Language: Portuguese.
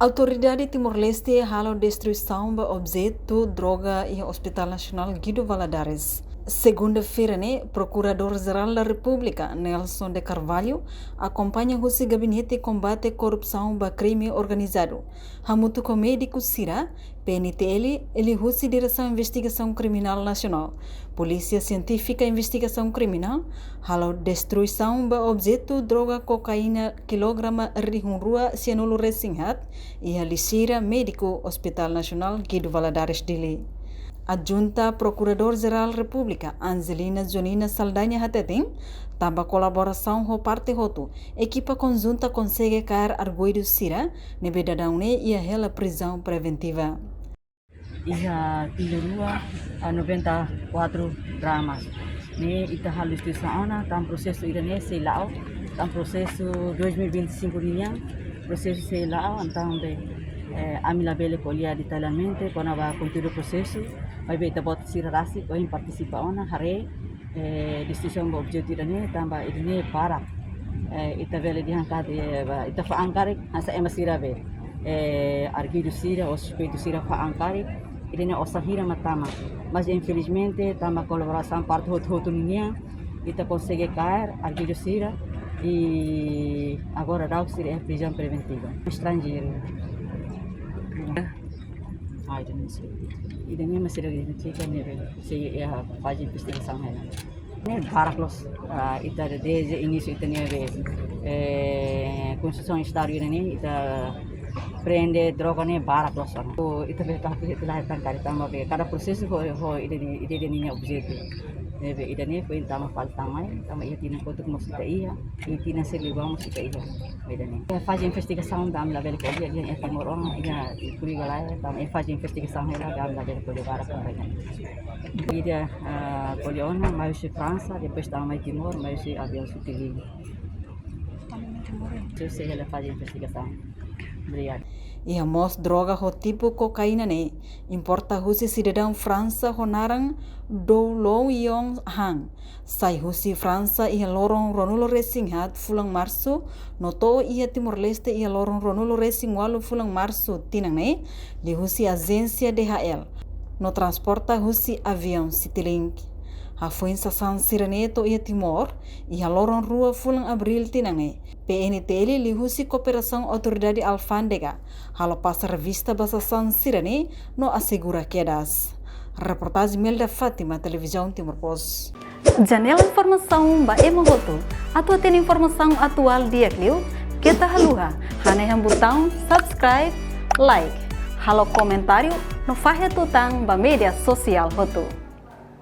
Autoridade Timor-Leste halou destruição de objeto droga e Hospital Nacional Guido Valadares. Segunda-feira, Procurador-Geral da República, Nelson de Carvalho, acompanha o seu gabinete combate corrupção e crime organizado. Hamutu com médico Sira, PNTL, ele a Direção Investigação Criminal Nacional. Polícia Científica Investigação Criminal, halou destruição de objeto droga cocaína quilograma rihunrua cianulo resinhat e a Lisira Médico Hospital Nacional Guido Valadares Dili. Adjunta Procurador-Geral República Angelina Jonina Saldanha Hatetim, tamba colaboração com parte roto, equipa conjunta consegue cair arguido Sira, nebedadaune e a prisão preventiva. Ia tilurua a 94 dramas. Ne ita halus tu saona tam processo irane selao, tam processo 2025 linha, processo selao então de amila bele colia detalhadamente quando vai conteúdo processo, vai ver tabot sirarasi ko in participa ona hare discussion bo objetivo irane tamba irane para ita bele diangkat ita fa angkarik asa emasira be arquido sira o suspeito sira fa angkarik irene osahira matama, mas infelizmente tamba colaboração parte hoto ninha ita consegue cair arquido sira e agora dá é prisão preventiva estrangeiro. Itu nih sih. Ini masih ada identifikasi nih, sih ya wajib investigação है ना. Né barak los, ita desde início ita nih Constituição Estado ini ita prende droga nih barak los. So ita berkah ita lahirkan kali tambah be. Cada processo ho ide nih objetivo. Nebe ida nih foi tama faltamai, tama ia tina kotuk musika ia, ia tina serliba musika ia. Ida nih. Faz investigação da amla bel kodia dia é timorong, ia kuriga lá, tama faz investigação ela da amla bel kodia para mereka. Ida kodiona mais França, depois da mais Timor, mais avião sutil. Isso ela faz investigação. Obrigado. E a mos droga ho tipo cocaína importa husi cidadão França honarang do long yong hang sai husi França e lorong ronulo racing hat fulang março noto ia Timor-Leste e lorong ronulo racing walu fulang março tinang li husi agência DHL no transporta husi avião Citylink. A fuenza San Siraneto e Timor e a lorong rua fulang abril tinang PNTL li husi cooperação autoridade alfândega halo pasar vista basa San Sirane no assegura quedas. Reportagem Melda Fátima, Televisão Timor Post. Janela informação ba emogoto. Atua tem informação atual dia clio. Kita haluha. Haneham botão subscribe, like. Halo comentário no fahe tutang ba media sosial hoto.